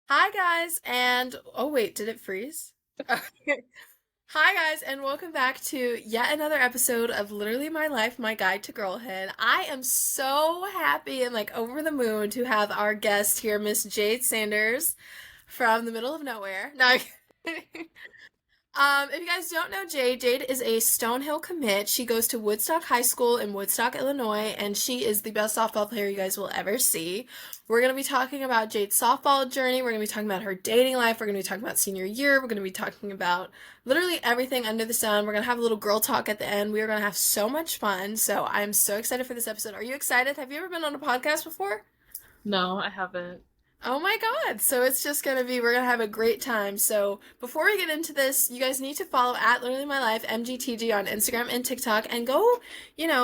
Hi guys, and oh wait, did it freeze? Okay. Hi guys, and welcome back to yet another episode of Literally My Life, My Guide to Girlhood. I am so happy and like over the moon to have our guest here, Miss Jade Sanders from the middle of nowhere. No, I'm kidding. If you guys don't know Jade, Jade is a Stonehill commit. She goes to Woodstock High School in Woodstock, Illinois, and she is the best softball player you guys will ever see. We're going to be talking about Jade's softball journey. We're going to be talking about her dating life. We're going to be talking about senior year. We're going to be talking about literally everything under the sun. We're going to have a little girl talk at the end. We are going to have so much fun. So I'm so excited for this episode. Are you excited? Have you ever been on a podcast before? No, I haven't. Oh my God. So it's just gonna be, we're gonna have a great time. So before we get into this, you guys need to follow at Literally My Life, MGTG on Instagram and TikTok, and go,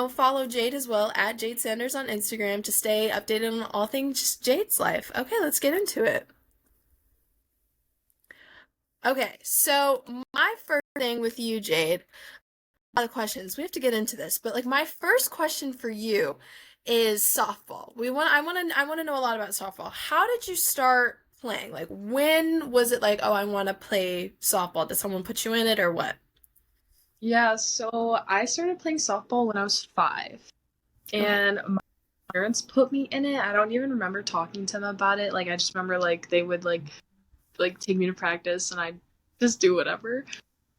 follow Jade as well at Jade Sanders on Instagram to stay updated on all things Jade's life. Okay, let's get into it. Okay, so my first thing with you, Jade, a lot of questions. We have to get into this, but like my first question for you is softball. I want to know a lot about softball. How did you start playing? Like when was it like, oh, I want to play softball? Did someone put you in it or what? Yeah, so I started playing softball when I was 5, Okay. and my parents put me in it. I don't even remember talking to them about it. Like I just remember like they would like take me to practice and I just do whatever.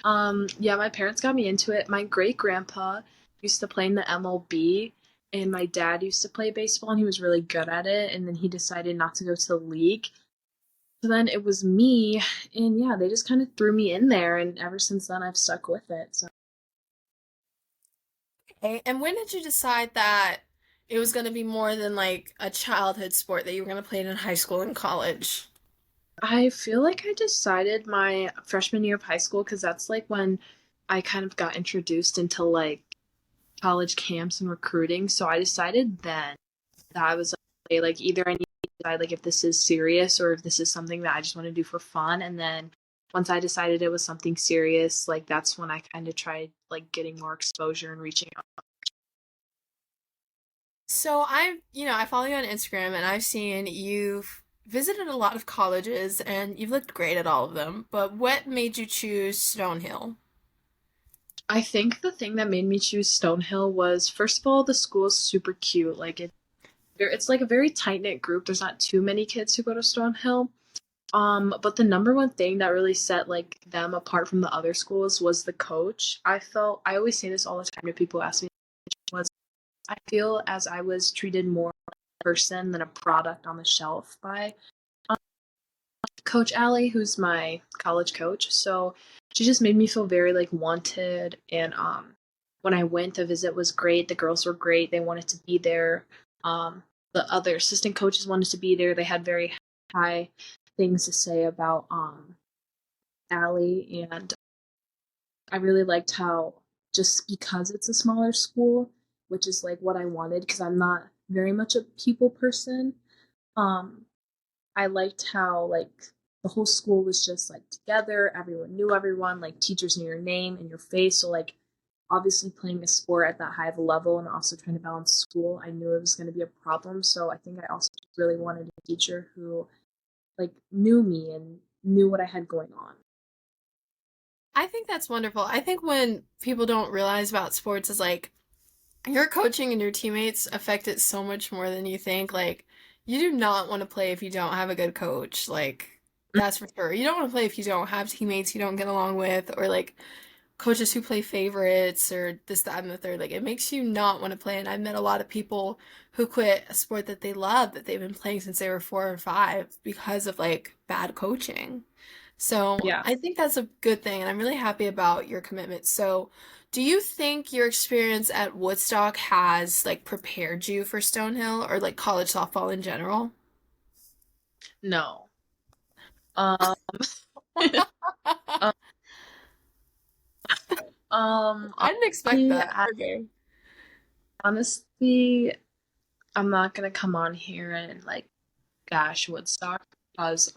Yeah, my parents got me into it. My great grandpa used to play in the MLB, and my dad used to play baseball and he was really good at it, and then he decided not to go to the league. So then it was me, and yeah, they just kind of threw me in there, and ever since then I've stuck with it. So Okay. And when did you decide that it was going to be more than like a childhood sport that you were going to play it in high school and college? I feel like I decided my freshman year of high school because that's like when I kind of got introduced into like college camps and recruiting. So I decided then that I was like, okay, like either I need to decide like if this is serious or if this is something that I just want to do for fun. And then once I decided it was something serious, like that's when I kind of tried like getting more exposure and reaching out. So I follow you on Instagram and I've seen you've visited a lot of colleges and you've looked great at all of them. But what made you choose Stonehill? I think the thing that made me choose Stonehill was first of all the school is super cute. Like it's like a very tight knit group. There's not too many kids who go to Stonehill. But the number one thing that really set like them apart from the other schools was the coach. I always say this all the time to people who ask me was I feel as I was treated more like a person than a product on the shelf by Coach Allie, who's my college coach. So she just made me feel very like wanted, and when I went, the visit was great. The girls were great. They wanted to be there. Um the other assistant coaches wanted to be there. They had very high things to say about Allie, and I really liked how just because it's a smaller school, which is like what I wanted because I'm not very much a people person. Um I liked how like the whole school was just like together, everyone knew everyone, like teachers knew your name and your face. So like obviously playing a sport at that high of a level and also trying to balance school, I knew it was going to be a problem. So I think I also really wanted a teacher who like knew me and knew what I had going on. I think that's wonderful. I think when people don't realize about sports is like your coaching and your teammates affect it so much more than you think. Like, you do not want to play if you don't have a good coach. Like, that's for sure. You don't want to play if you don't have teammates you don't get along with, or like coaches who play favorites, or this, that, and the third. Like, it makes you not want to play. And I've met a lot of people who quit a sport that they love, that they've been playing since they were 4 or 5 because of like bad coaching. So Yeah. I think that's a good thing, and I'm really happy about your commitment. So, do you think your experience at Woodstock has like prepared you for Stonehill or like college softball in general? No. Um, um, I didn't expect honestly, that. Okay. honestly, I'm not gonna come on here and like bash Woodstock because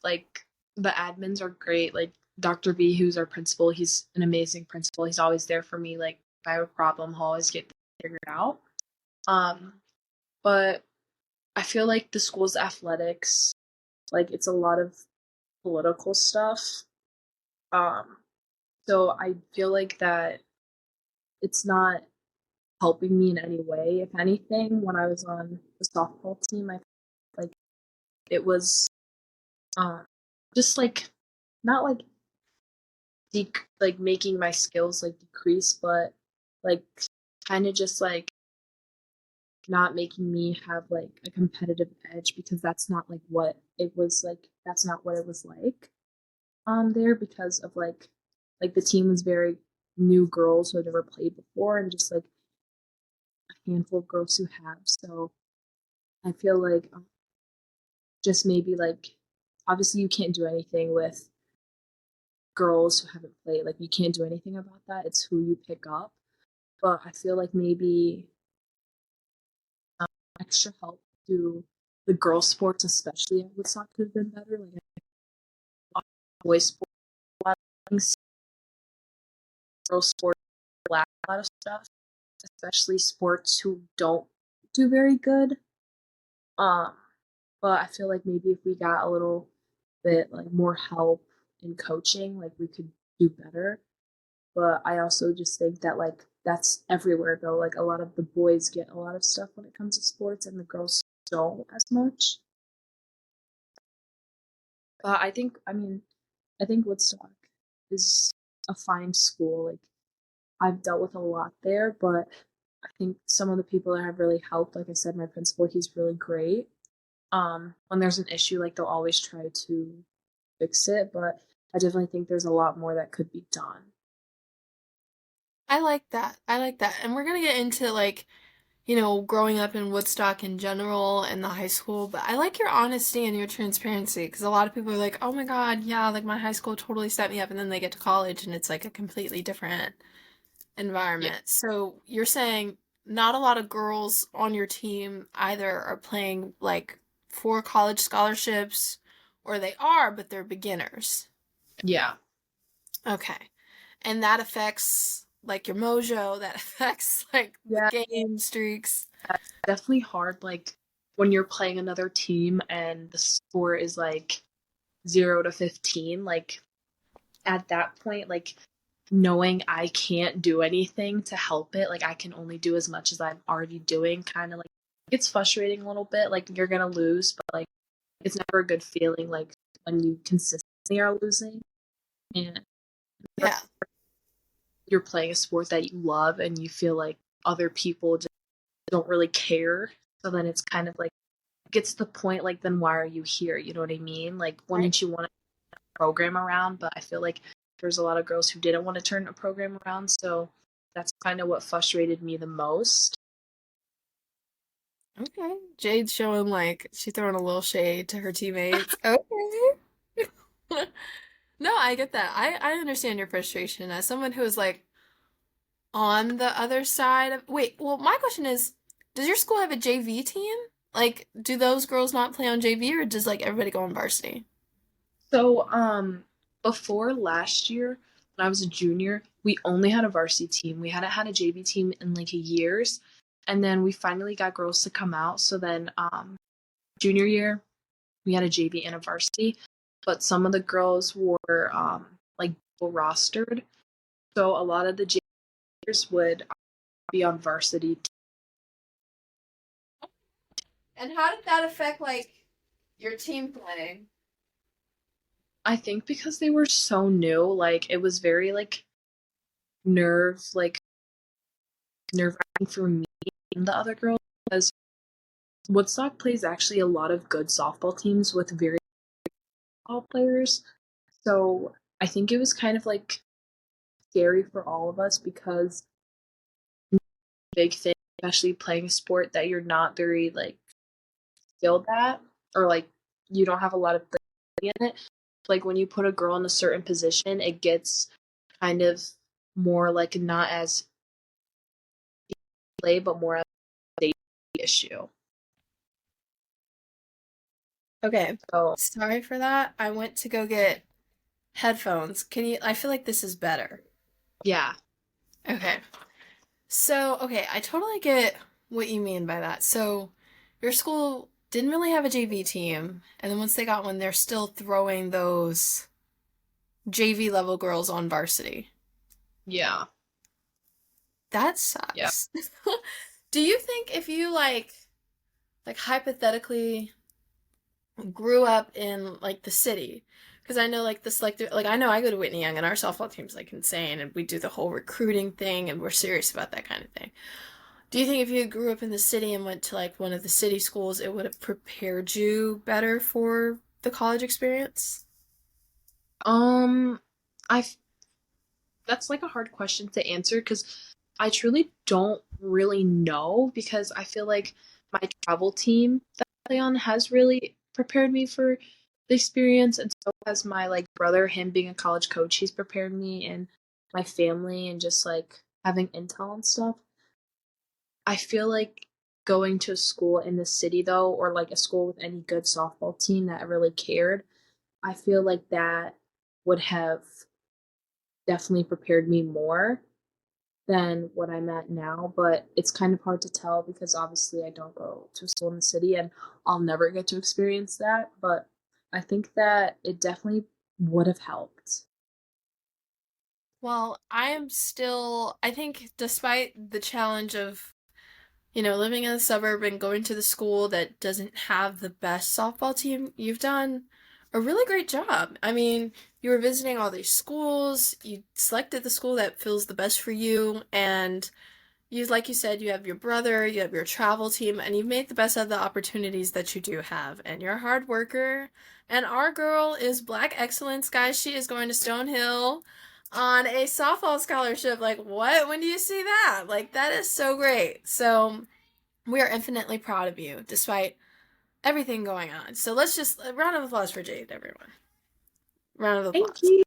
like the admins are great. Like Dr. B, who's our principal, he's an amazing principal. He's always there for me. Like if I have a problem, he'll always get figured out. Um, but I feel like the school's athletics. Like it's a lot of political stuff. Um, so I feel like that it's not helping me in any way. If anything, when I was on the softball team, I like it was um just like not like like making my skills like decrease, but like kind of just like not making me have like a competitive edge because that's not like what it was like. That's not what it was like there because of like the team was very new girls who had never played before and just like a handful of girls who have. So I feel like just maybe like obviously you can't do anything with girls who haven't played. Like you can't do anything about that. It's who you pick up. But I feel like maybe extra help to the girl sports, especially I would thought could have been better. Like boys sports, girl sports, lack a lot of stuff, especially sports who don't do very good. Um, but I feel like maybe if we got a little bit like more help in coaching, like we could do better. But I also just think that like that's everywhere though. Like a lot of the boys get a lot of stuff when it comes to sports and the girls don't as much. I think Woodstock is a fine school. Like I've dealt with a lot there, but I think some of the people that have really helped, like I said, my principal, he's really great. When there's an issue, like they'll always try to fix it, but I definitely think there's a lot more that could be done. I like that. I like that. And we're gonna get into like, growing up in Woodstock in general and the high school, but I like your honesty and your transparency because a lot of people are like, "Oh my God, yeah, like my high school totally set me up," and then they get to college and it's like a completely different Yeah, environment. So you're saying not a lot of girls on your team either are playing like for college scholarships or they are, but they're beginners. yeah, Okay. And that affects like your mojo, that affects like the yeah. game streaks. Definitely hard. Like when you're playing another team and the score is like 0 to 15. Like at that point, like knowing I can't do anything to help it, like I can only do as much as I'm already doing, kind of like it's frustrating a little bit. Like you're gonna lose, but like it's never a good feeling like when you consistently are losing and Yeah. you're playing a sport that you love and you feel like other people just don't really care. So then it's kind of like gets to the point like then why are you here? You know what I mean? Like Right. wouldn't you want to program around? But I feel like there's a lot of girls who didn't want to turn a program around, so that's kind of what frustrated me the most. Okay. Jade's showing like she's throwing a little shade to her teammates. Okay. No, I get that. I understand your frustration as someone who is like on the other side of wait, well, my question is, does your school have a JV team? Like, do those girls not play on JV or does like everybody go on varsity? So before last year when I was a junior, we only had a varsity team. We hadn't had a JV team in like years. And then we finally got girls to come out. So then junior year we had a JV and a varsity, but some of the girls were like rostered. So a lot of the JVers would be on varsity. And how did that affect like your team playing? I think because they were so new, like it was very like nerve wracking for me and the other girls because Woodstock plays actually a lot of good softball teams with very tall players. So I think it was kind of like scary for all of us because big thing, especially playing a sport that you're not very like skilled at or like you don't have a lot of in it. Like when you put a girl in a certain position, it gets kind of more like not as play, but more as a safety issue. Okay. So Sorry for that. I went to go get headphones. I feel like this is better. yeah, Okay. So, okay, I totally get what you mean by that. So, your school didn't really have a JV team. And then once they got one, they're still throwing those JV level girls on varsity. Yeah. That Yeah. sucks. Do you think if you like hypothetically grew up in like the city, because I know like the selective, like I know I go to Whitney Young and our softball team's like insane and we do the whole recruiting thing and we're serious about that kind of thing. Do you think if you grew up in the city and went to like one of the city schools, it would have prepared you better for the college experience? Um, I that's like a hard question to answer because I truly don't really know because I feel like my travel team that I play on has really prepared me for the experience, and so has my like brother. Him being a college coach, he's prepared me, and my family, and just like having intel and stuff. I feel like going to a school in the city though, or like a school with any good softball team that really cared, I feel like that would have definitely prepared me more than what I'm at now, but it's kind of hard to tell because obviously I don't go to a school in the city and I'll never get to experience that. But I think that it definitely would have helped. Well, I am still, I think despite the challenge of, living in a suburb and going to the school that doesn't have the best softball team, you've done a really great job. I mean, you were visiting all these schools, you selected the school that feels the best for you, and like you said, you have your brother, you have your travel team, and you've made the best of the opportunities that you do have. And you're a hard worker. And our girl is Black Excellence, guys. She is going to Stonehill on a softball scholarship. Like, what? When do you see that? Like, that is so great. So, we are infinitely proud of you, despite everything going on. So, let's just a round of applause for Jade, everyone. Round of Thank applause. you.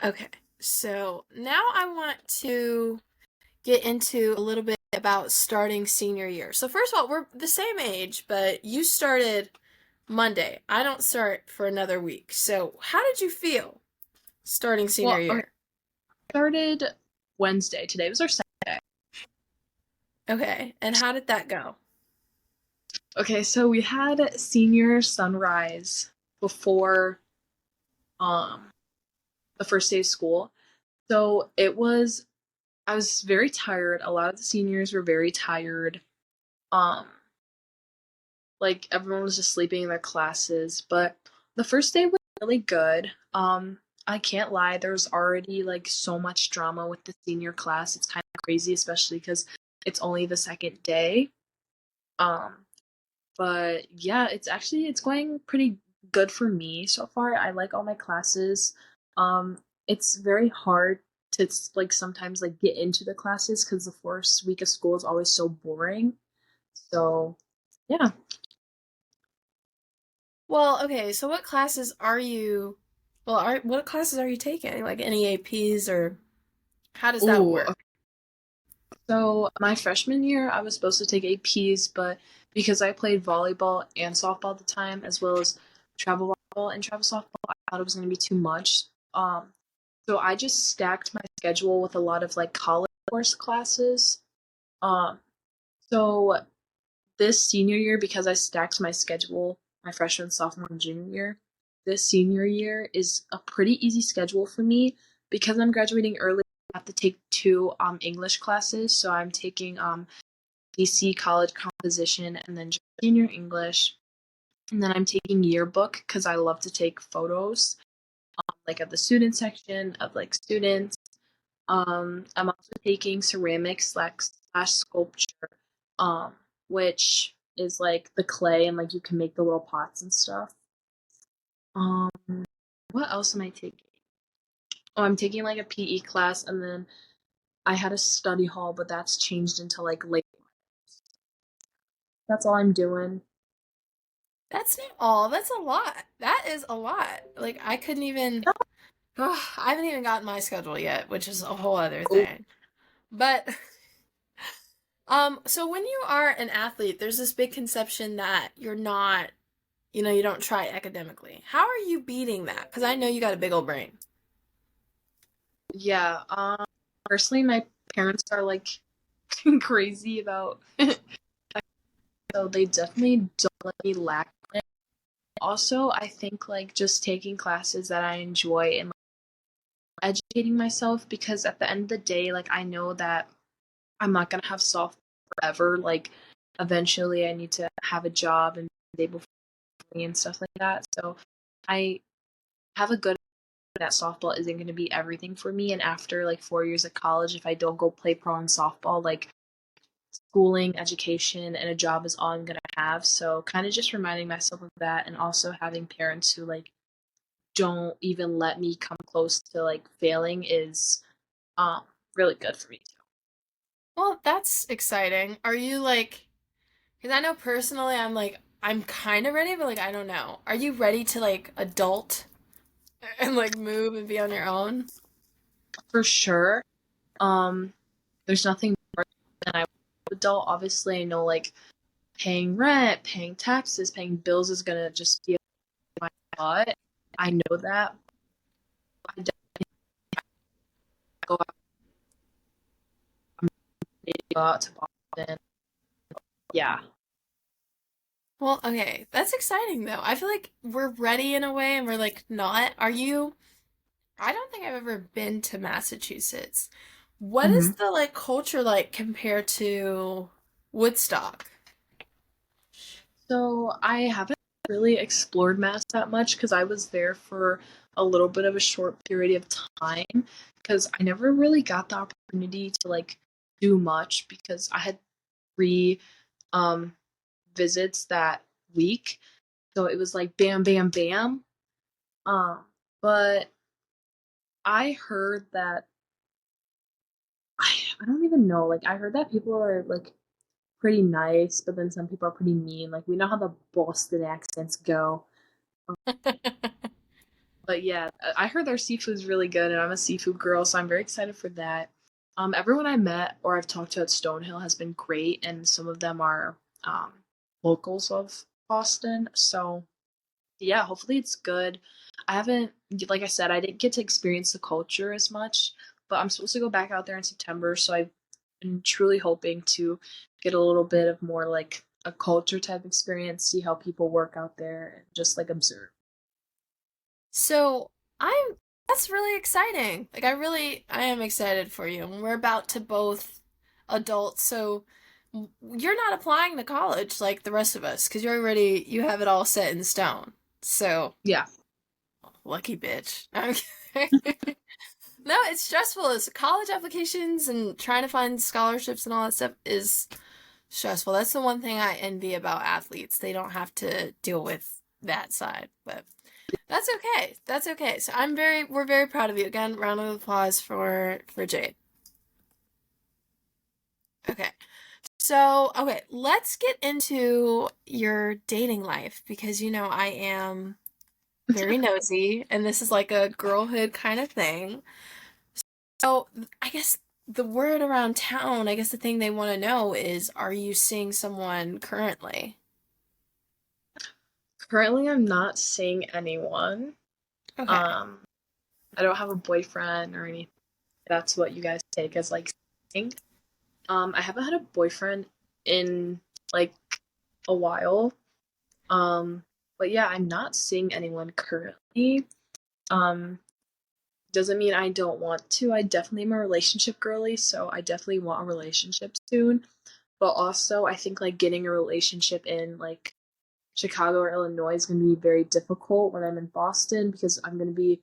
Okay. So, now I want to get into a little bit about starting senior year. So first of all, we're the same age, but you started Monday. I don't start for another week. So how did you feel starting senior Well, okay, year? started Wednesday. Today was our second day. Okay, and how did that go? Okay, so we had senior sunrise before um the first day of school. So it was I was very tired. A lot of the seniors were very tired. Um like everyone was just sleeping in their classes, but the first day was really good. I can't lie, there was already like so much drama with the senior class. It's kind of crazy, especially because it's only the second day. Um, but yeah, it's going pretty good for me so far. I like all my classes. It's very hard to like sometimes like get into the classes because the first week of school is always so boring. So yeah. Well, okay, so what classes are you what classes are you taking? Like any APs or how does that Ooh, work? so my freshman year, I was supposed to take APs, but because I played volleyball and softball at the time, as well as travel volleyball and travel softball, I thought it was going to be too much. So I just stacked my schedule with a lot of like college course classes. Um, so this senior year, because I stacked my schedule, my freshman, sophomore, and junior year, this senior year is a pretty easy schedule for me because I'm graduating early. I have to take two English classes, so I'm taking DC College Composition and then Junior English, and then I'm taking yearbook because I love to take photos, like of the student section of like students. I'm also taking ceramics slash sculpture, um, which is like the clay and like you can make the little pots and stuff. Um, what else am I taking? Oh, I'm taking like a PE class, and then I had a study hall, but that's changed into like late. That's all I'm doing. That's not all. That's a lot. That is a lot. Like I couldn't even I haven't even gotten my schedule yet, which is a whole other Oh, thing. But so when you are an athlete, there's this big conception that you're not, you don't try academically. How are you beating that? Because I know you got a big old brain. yeah. Personally, my parents are like crazy about so they definitely don't let me lack. Also, I think like just taking classes that I enjoy and like, educating myself, because at the end of the day, like I know that I'm not gonna have softball forever. Like eventually I need to have a job and be able for me and stuff like that. So I have a good that softball isn't going to be everything for me. And after like 4 years of college, if I don't go play pro in softball, like schooling, education, and a job is all I'm going to have. So kind of just reminding myself of that, and also having parents who like don't even let me come close to like failing is um really good for me too. Well, that's exciting. Are you like, because I know personally I'm like, I'm kind of ready, but like, I don't know. Are you ready to like adult and like move and be on your own? For sure. Um there's nothing more than I adult. Obviously I know like paying rent, paying taxes, paying bills is gonna just be my lot. I know that. I definitely go out, go out to Boston. Yeah. Well, okay, that's exciting though. I feel like we're ready in a way and we're like not. Are you? I don't think I've ever been to Massachusetts. What is Hmm. the like culture like compared to Woodstock? So I haven't really explored Mass that much because I was there for a little bit of a short period of time, because I never really got the opportunity to like do much because I had three um visits that week. So it was like bam bam bam. Um but I heard that I don't even know. Like I heard that people are like pretty nice, but then some people are pretty mean. Like we know how the Boston accents go. But yeah, I heard their seafood's really good, and I'm a seafood girl, so I'm very excited for that. Everyone I met or I've talked to at Stonehill has been great, and some of them are locals of Boston. So yeah, hopefully it's good. I haven't, like I said, I didn't get to experience the culture as much, but I'm supposed to go back out there in September, so I've been truly hoping to get a little bit of more like a culture type experience, see how people work out there, and just like observe. So I'm that's really exciting. Like I am excited for you. And we're about to both adults, so you're not applying to college like the rest of us because you have it all set in stone. So Yeah. lucky bitch. I'm kidding. No, it's stressful. It's college applications and trying to find scholarships and all that stuff is stressful. That's the one thing I envy about athletes. They don't have to deal with that side, but that's okay. That's okay. So we're very proud of you. Again, round of applause for Jade. Okay. So, okay, let's get into your dating life because you know I am very nosy and this is like a girlhood kind of thing. So, I guess the word around town, I guess the thing they want to know is are you seeing someone currently? Currently, I'm not seeing anyone. Okay. Um, I don't have a boyfriend or anything. That's what you guys take as like seeing. I haven't had a boyfriend in like a while. Um, but yeah, I'm not seeing anyone currently. Um, doesn't mean I don't want to. I definitely am a relationship girly, so I definitely want a relationship soon. But also, I think like getting a relationship in like Chicago or Illinois is going to be very difficult when I'm in Boston because I'm going to be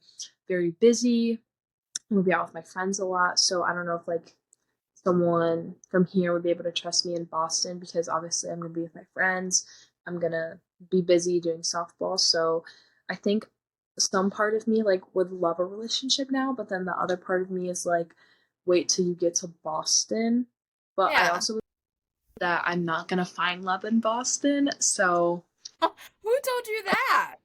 very busy. I'm going to be out with my friends a lot. So I don't know if like someone from here would be able to trust me in Boston because obviously I'm going to be with my friends. I'm going to be busy doing softball. So I think some part of me like would love a relationship now, but then the other part of me is like, wait till you get to Boston. But I Yeah. also that I'm not going to find love in Boston. So Who told you that?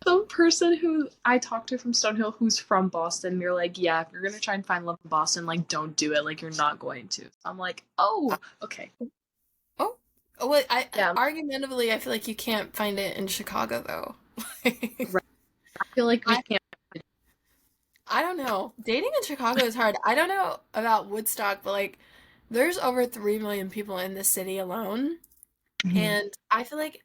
some person who I talked to from Stonehill who's from Boston, they're like, yeah, if you're gonna try and find love in Boston, like, don't do it. Like, you're not going to. I'm like, oh, okay, Oh, oh wait, yeah, argumentatively, I feel like you can't find it in Chicago though. right. I feel like we I can't. I don't know. Dating in Chicago is hard. I don't know about Woodstock, but like there's over 3 million people in this city alone. Mhm. And I feel like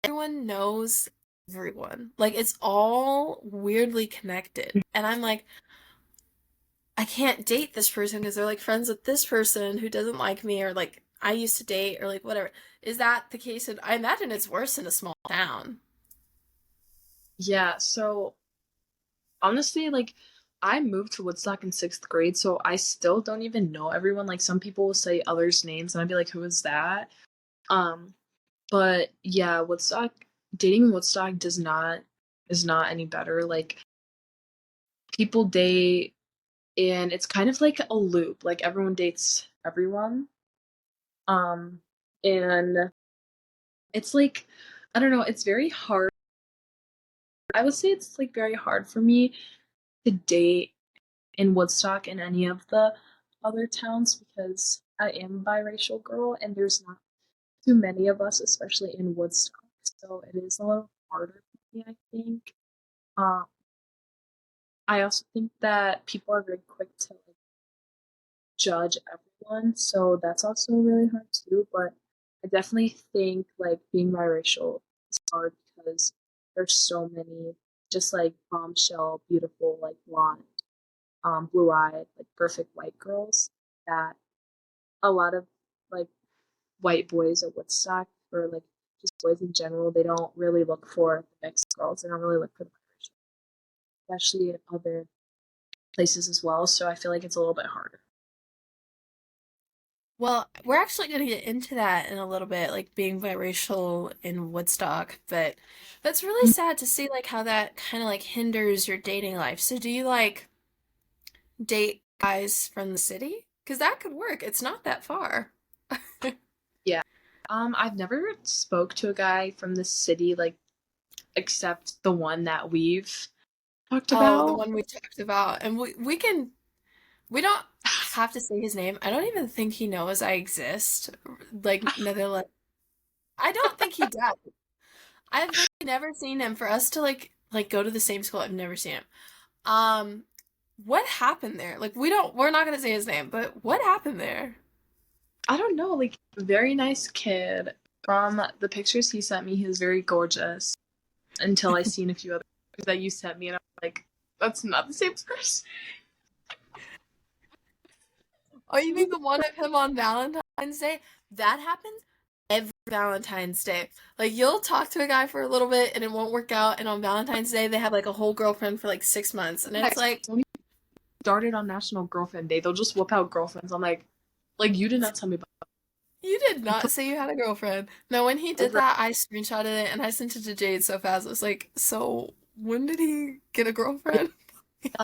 everyone knows everyone. Like it's all weirdly connected. And I'm like, I can't date this person because they're like friends with this person who doesn't like me or like I used to date or like whatever. Is that the case? I imagine it's worse in a small town. Yeah, so honestly, like I moved to Woodstock in sixth grade, so I still don't even know everyone. Like some people will say others' names, and I'd be like, "Who is that?" Um, but yeah, Woodstock dating in Woodstock does not is not any better. Like people date, and it's kind of like a loop. Like everyone dates everyone. Um, and it's like I don't know. It's very hard. I would say it's like very hard for me to date in Woodstock and any of the other towns because I am a biracial girl and there's not too many of us, especially in Woodstock. So it is a little harder for me, I think. Um, I also think that people are very quick to like judge everyone, so that's also really hard too. But I definitely think like being biracial is hard because there's so many just like bombshell, beautiful, like blonde, blue-eyed, like perfect white girls that a lot of like white boys at Woodstock or like just boys in general, they don't really look for the mixed girls. They don't really look for the biracial, especially in other places as well. So I feel like it's a little bit harder. Well, we're actually going to get into that in a little bit, like being biracial in Woodstock, but that's really sad to see like how that kind of like hinders your dating life. So do you like date guys from the city? Because that could work. It's not that far. Yeah. I've never spoke to a guy from the city, like except the one that we've talked Oh, the about. one we talked about. And we don't have to say his name. I don't even think he knows I exist. Like Netherlands. I don't think he does. I've literally never seen him. For us to like go to the same school, I've never seen him. Um, what happened there? Like we're not gonna say his name, but what happened there? I don't know, like very nice kid. From the pictures he sent me, he was very gorgeous. Until I seen a few other pictures that you sent me, and I'm like, that's not the same person. Oh, you mean the one of him on Valentine's Day? That happens every Valentine's Day. Like you'll talk to a guy for a little bit and it won't work out, and on Valentine's Day they have like a whole girlfriend for like 6 months, and it's Next, like when we started on National Girlfriend Day, they'll just whip out girlfriends. I'm like you did not tell me about. you did not say you had a girlfriend. No, when he did Over. that, I screenshotted it and I sent it to Jade so fast. I was like, so when did he get a girlfriend?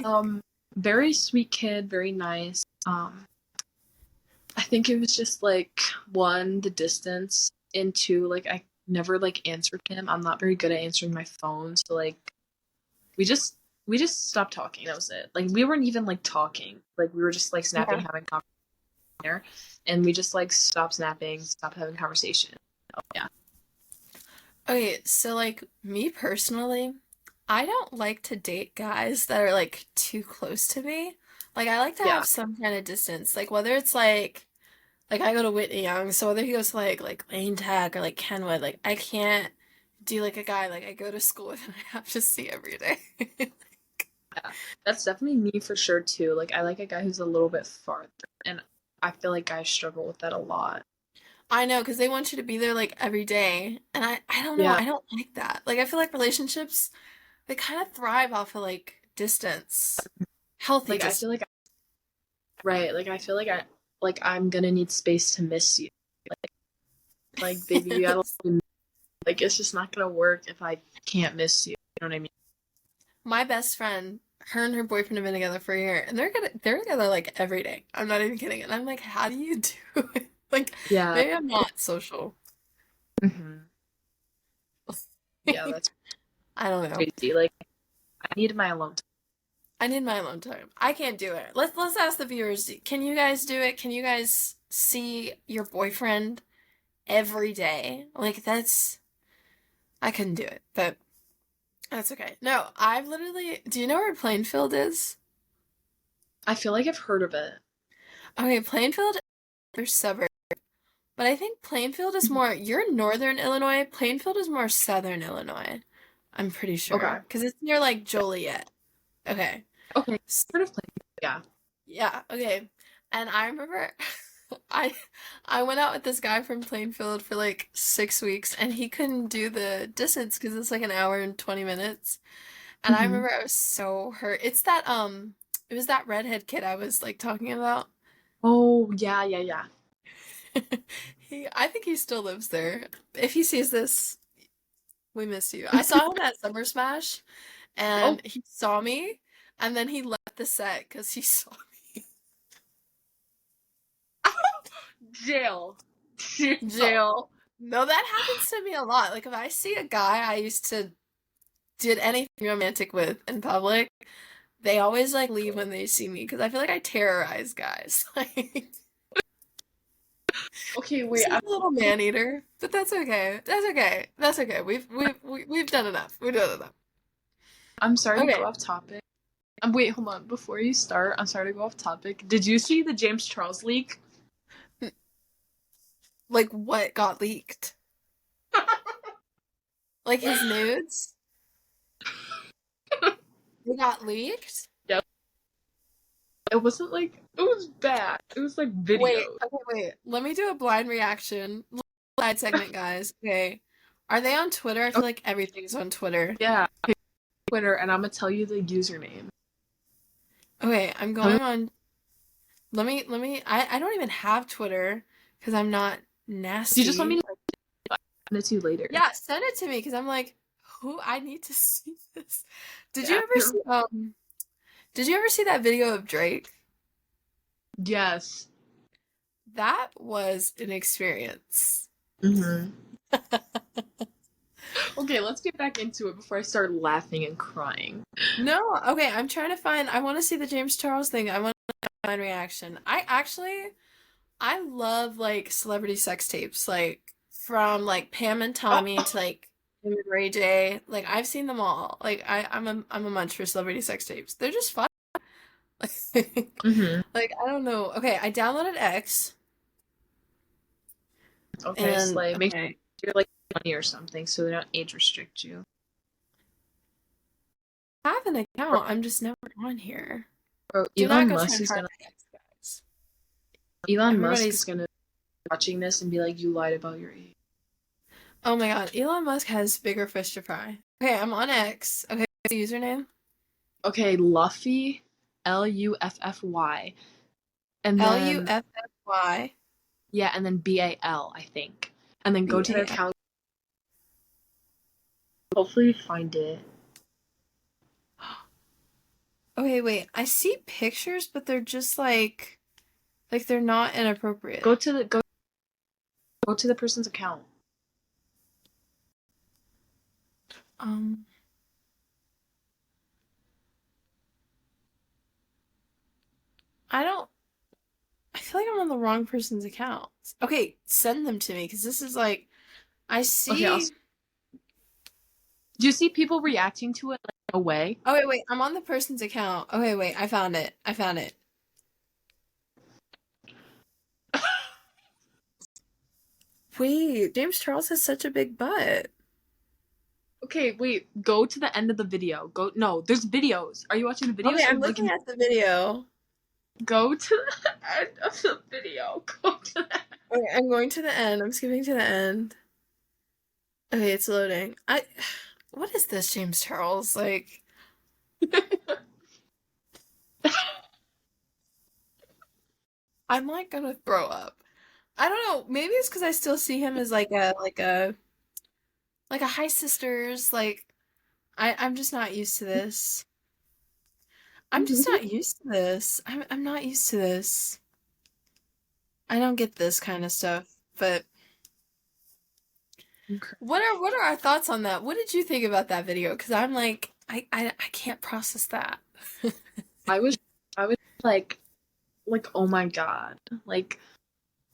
Um, very sweet kid, very nice. I think it was just like one, the distance, and two, like I never like answered him. I'm not very good at answering my phone, so like we just we just stopped talking. That was it. Like we weren't even like talking. Like we were just like snapping, Yeah. having conversation there, and we just like stopped snapping, stopped having conversation. Oh, yeah, Okay, so like me personally, I don't like to date guys that are like too close to me. Like I like to yeah, have some kind of distance. Like whether it's like I go to Whitney Young, so whether he goes to like Lane Tech or like Kenwood, like I can't do like a guy like I go to school with and I have to see every day. yeah. That's definitely me for sure too. Like I like a guy who's a little bit farther, and I feel like guys struggle with that a lot. I know, because they want you to be there like every day. And I don't know, Yeah, I don't like that. Like I feel like relationships, they kind of thrive off of like distance. Healthy like I distance. feel like right. Like I feel like I'm gonna need space to miss you. Like baby, you gotta like it's just not gonna work if I can't miss you. You know what I mean? My best friend, her and her boyfriend have been together for a year, and they're together like every day. I'm not even kidding. And I'm like, how do you do it? Like, Yeah. maybe I'm not social. Hmm. Yeah, that's I don't know. crazy. Like I need my alone time. I need my alone time. I can't do it. Let's ask the viewers. Can you guys do it? Can you guys see your boyfriend every day? Like that's I couldn't do it, but that's okay. No, I've literally. Do you know where Plainfield is? I feel like I've heard of it. Okay, Plainfield is a suburb. But I think Plainfield is more, you're in northern Illinois. Plainfield is more southern Illinois. I'm pretty sure. Okay. Because it's near like Joliet. Okay. Okay. S- Sort of playing. Yeah. Yeah, okay. And I remember I I went out with this guy from Plainfield for like 6 weeks and he couldn't do the distance because it's like an hour and 20 minutes. And I Hmm. remember I was so hurt. It's that it was that redhead kid I was like talking about. Oh, yeah, yeah, yeah. I think he still lives there. If he sees this, we miss you. I saw him at Summer Smash Oh, and he saw me and then he left the set because he saw me. jail. Jail. Jail. No, that happens to me a lot. Like if I see a guy I used to did anything romantic with in public, they always like leave when they see me because I feel like I terrorize guys. Like Okay, I'm wait. such a little man eater, but that's okay. That's okay. That's okay. We've done enough. We've done enough. I'm sorry to go Okay. off topic. Wait, hold on. Before you start, I'm sorry to go off topic. Did you see the James Charles leak? Like what got leaked? Like his nudes? They got leaked? Yep. It wasn't like it was bad. It was like Wait, videos. okay, wait. Let me do a blind reaction. Blind segment, guys. Okay. Are they on Twitter? I feel like everything's on Twitter. Yeah, Twitter, and I'm gonna tell you the username. Okay, I'm Tell me- going on. Let me, I don't even have Twitter because I'm not Do you just want me nasty. to send it to you later? Yeah, send it to me because I'm like, who, I need to see this. Did you Yeah. ever see, did you ever see that video of Drake? Yes. That was an experience. Mm-hmm. Okay, let's get back into it before I start laughing and crying. No, okay, I'm trying to find, I want to see the James Charles thing. I want to find reaction. I love like celebrity sex tapes, like from like Pam and Oh. Tommy to like Kim and Ray J. Like I've seen them all. Like I'm a munch for celebrity sex tapes. They're just fun. Mm-hmm. Like I don't know. Okay, I downloaded X Okay, and Slay. Make sure okay. you're like 20 or something so they don't age restrict you. I have an account. I'm just never on here. Bro, Do not go try and find my X, guys. Elon Musk is Everybody's gonna be watching this and be like, you lied about your age. Oh my God, Elon Musk has bigger fish to fry. Okay, I'm on X. Okay, what's the username? Okay, Luffy, Luffy, and L U then F F Y yeah, and then BAL, I think. And then go B to their A L. account. Hopefully you find it. Okay, wait. I see pictures, but they're just like they're not inappropriate. Go to the person's account. Um, I don't. I feel like I'm on the wrong person's account. Okay, send them to me because this is like I Okay, see. do you see people reacting to it like away? Oh wait, I'm on the person's account. Okay, wait, I found it. I found it. Wait, James Charles has such a big butt. Okay, wait. Go to the end of the video. Go. No, there's videos. Are you watching the Okay, videos or I'm looking looking? at the video. Go to the end of the video. Go to the. Okay, I'm going to the end. I'm skipping to the end. Okay, it's loading. What is this, James Charles? Like, I'm like gonna throw up. I don't know. Maybe it's because I still see him as like a High Sisters. Like, I'm just not used to this. I'm just not used to this. I'm not used to this. I don't get this kind of stuff. But Okay. what are our thoughts on that? What did you think about that video? Because I'm like, I can't process that. I was I was like oh my god. Like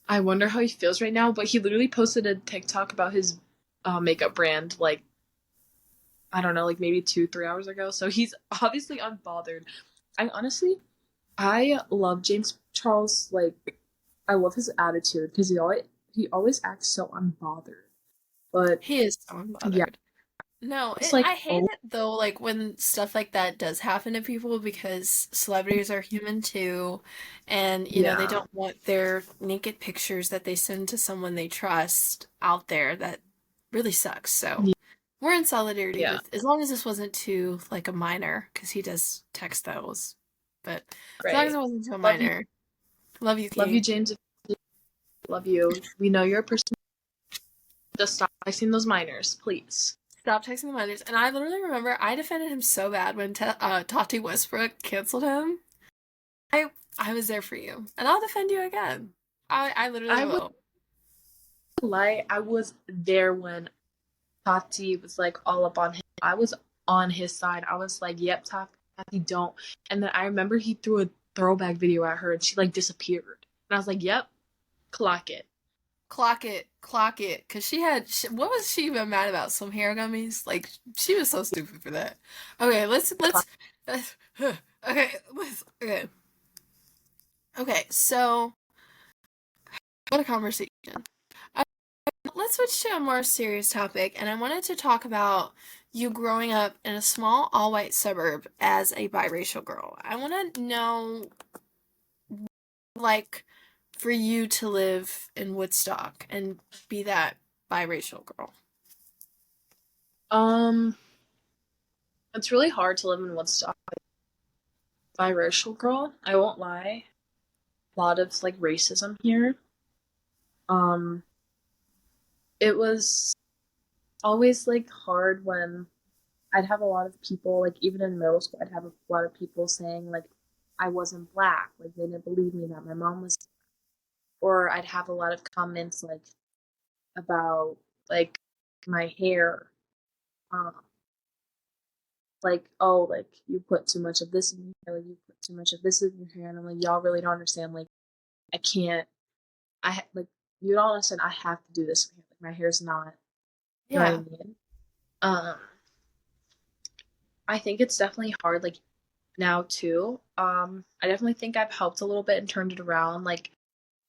I wonder how he feels right now, but he literally posted a TikTok about his makeup brand like I don't know, like maybe 2-3 hours ago. So he's obviously unbothered. I honestly I love James Charles, like I love his attitude because he always acts so unbothered. But He is so yeah, unbothered. No, it's like, I hate oh it though, like when stuff like that does happen to people because celebrities are human too, and they yeah, don't want their naked pictures that they send to someone they trust out there. That really sucks. So we're in solidarity yeah, with, as long as this wasn't to like a minor, because he does text those. But as long as right. it wasn't to a Love you, minor, love you, love you, Kate. James. Love you. We know you're a person. Just stop texting those minors, please. Stop texting the minors. And I literally remember I defended him so bad when Tati Westbrook canceled him. I I was there for you, and I'll defend you again. I literally I would will. lie. I was there when Tati was like all up on him. I was on his side. I was like, yep, Tati, don't. And then I remember he threw a throwback video at her and she like disappeared. And I was like, yep, clock it. Clock it, because what was she even mad about? Some hair gummies? Like she was so stupid for that. Okay, let's Clock. okay. Okay, so what a conversation. Uh, let's switch to a more serious topic, and I wanted to talk about you growing up in a small all-white suburb as a biracial girl. I want to know, like, for you to live in Woodstock and be that biracial girl. Um, it's really hard to live in Woodstock. Biracial girl, I won't lie. A lot of like racism here. Um, it was always like hard when I'd have a lot of people, like even in middle school, I'd have a lot of people saying like I wasn't black, like they didn't believe me that my mom was, or I'd have a lot of comments like about like my hair, um, like oh like you put too much of this in your hair, like you put too much of this in your hair, and I'm like y'all really don't understand, like I can't, like you don't understand, I have to do this. Like my hair's not, you know what I Yeah. mean? Um, I think it's definitely hard, like now too. I definitely think I've helped a little bit and turned it around. Like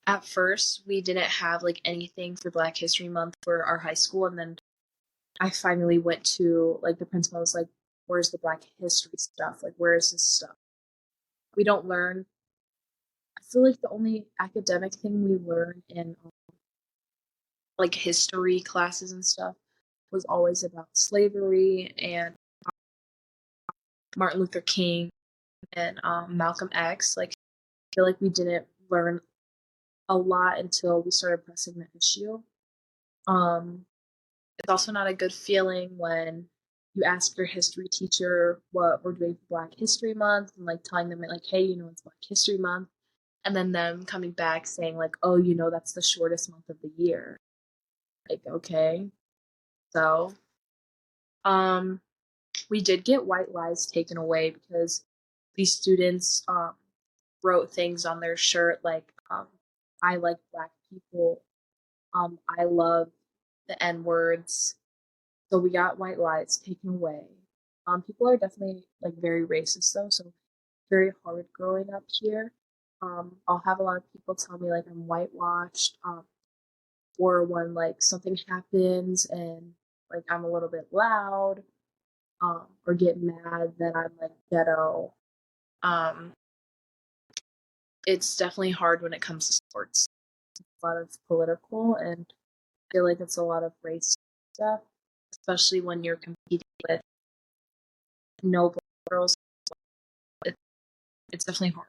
at first we didn't have like anything for Black History Month for our high school, and then I finally went to like the principal was like, "Where's the Black History stuff? Like, where is this stuff? We don't learn." I feel like the only academic thing we learn in like history classes and stuff was always about slavery and Martin Luther King and Malcolm X. Like, I feel like we didn't learn a lot until we started pressing the issue. Um, it's also not a good feeling when you ask your history teacher what we're doing for Black History Month and like telling them like, hey, it's Black History Month, and then them coming back saying like, oh, that's the shortest month of the year. Like, okay, so um, we did get white lies taken away because these students wrote things on their shirt like I like black people, I love the N words. So we got white lies taken away. People are definitely like very racist though, so very hard growing up here. I'll have a lot of people tell me like I'm whitewashed, or when like something happens and like I'm a little bit loud, or get mad that I'm like ghetto. Um, it's definitely hard when it comes to sports. A lot of political, and I feel like it's a lot of race stuff, especially when you're competing with no black girls. It, it's definitely hard.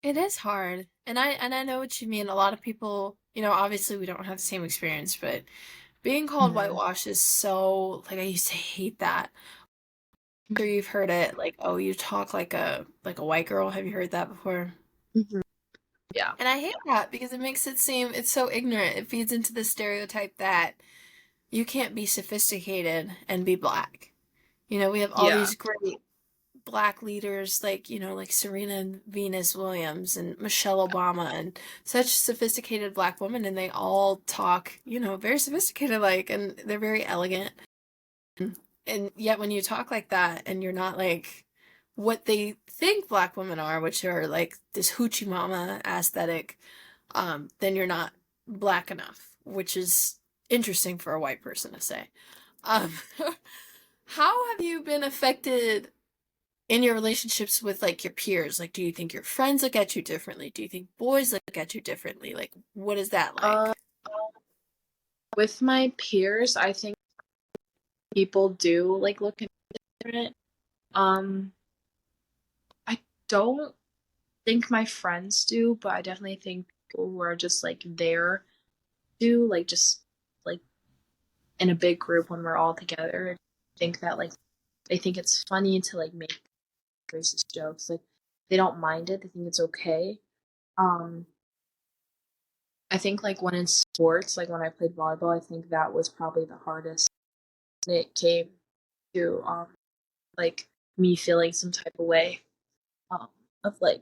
It is hard. And I know what you mean. A lot of people, obviously we don't have the same experience, but being called Mm-hmm. whitewash is so, like, I used to hate that. I'm sure you've heard it, like, oh, you talk like a white girl. Have you heard that before? Mm-hmm. Yeah. And I hate that because it makes it seem it's so ignorant. It feeds into the stereotype that you can't be sophisticated and be black. We have all Yeah. these great black leaders like, like Serena and Venus Williams and Michelle Obama and such sophisticated black women, and they all talk, very sophisticated, like, and they're very elegant. And yet when you talk like that and you're not like what they think black women are, which are like this hoochie mama aesthetic, then you're not black enough, which is interesting for a white person to say. Um, how have you been affected in your relationships with like your peers? Like, do you think your friends look at you differently? Do you think boys look at you differently? Like, what is that Uh, like? with my peers, I think people do like look different. Um, I don't think my friends do, but I definitely think people who are just like there do, like just like in a big group when we're all together. I think that like they think it's funny to like make racist jokes. Like they don't mind it. They think it's okay. Um, I think like when in sports, like when I played volleyball, I think that was probably the hardest when it came to like me feeling some type of way um of like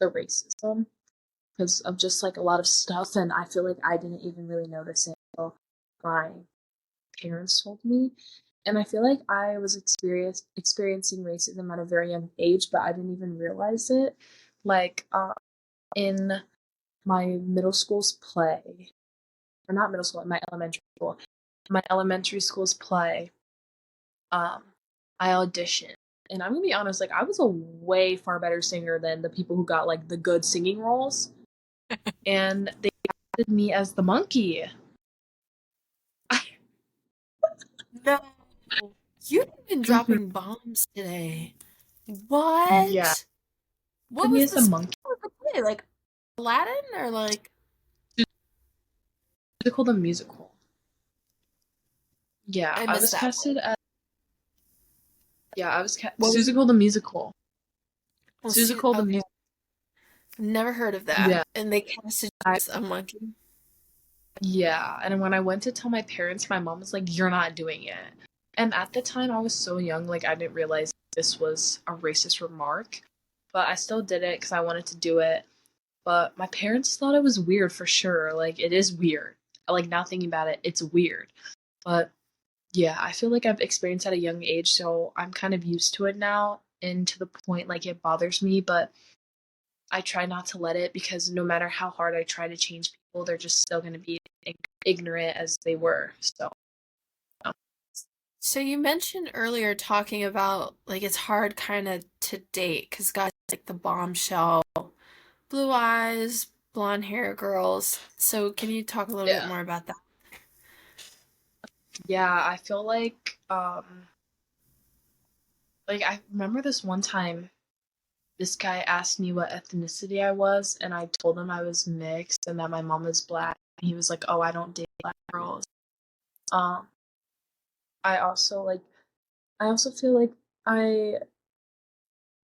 the racism because of just like a lot of stuff, and I feel like I didn't even really notice it until my parents told me. And I feel like I was experiencing racism at a very young age, but I didn't even realize it. Like in my middle school's play, or not middle school, in my elementary school, my elementary school's play, um, I auditioned. And I'm gonna be honest, like I was a way far better singer than the people who got like the good singing roles. And they casted me as the monkey. No, you've been Mhm. dropping bombs today. Yeah, What? What casted me was as the the song monkey. of the play? Like Aladdin or like Musical, the musical. Yeah, I I missed was that casted part. as What was it? Susical the musical. Oh, Susical the okay. musical. Never heard of that. Yeah, And they casted you I as a monkey. yeah. And when I went to tell my parents, my mom was like, "You're not doing it." And at the time, I was so young, like I didn't realize this was a racist remark, but I still did it because I wanted to do it. But my parents thought it was weird for sure. Like it is weird. Like now thinking about it, it's weird. But yeah, I feel like I've experienced at a young age, so I'm kind of used to it now, and to the point like it bothers me, but I try not to let it because no matter how hard I try to change people, they're just still going to be ignorant as they were. So, So you mentioned earlier talking about like it's hard kind of to date because guys like the bombshell, blue eyes, blonde hair girls. So can you talk a little bit yeah. more about that? Yeah, I feel like I remember this one time this guy asked me what ethnicity I was, and I told him I was mixed and that my mom was black. And he was like, "Oh, I don't date black girls." Um, I also like I also feel like I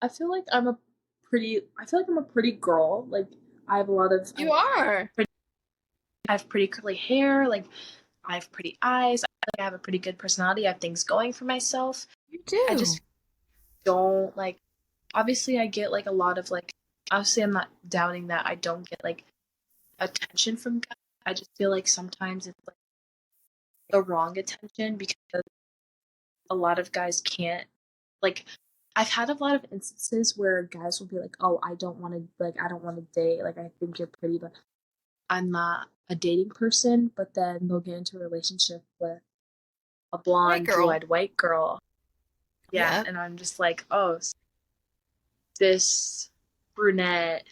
I feel like I feel like I'm a pretty girl. Like I have a lot of You are. pretty, I have pretty curly hair, like I have pretty eyes. I feel like I have a pretty good personality. I have things going for myself. You I do. just don't like obviously I get like a lot of like obviously I'm not doubting that I don't get like attention from guys. I just feel like sometimes it's like the wrong attention because a lot of guys can't like I've had a lot of instances where guys will be like, "Oh, I don't want to date. Like I think you're pretty, but I'm not a dating person." But then they'll get into a relationship with a White blonde, girl. blue-eyed white girl. Yeah, Yep. and I'm just like, "Oh, this brunette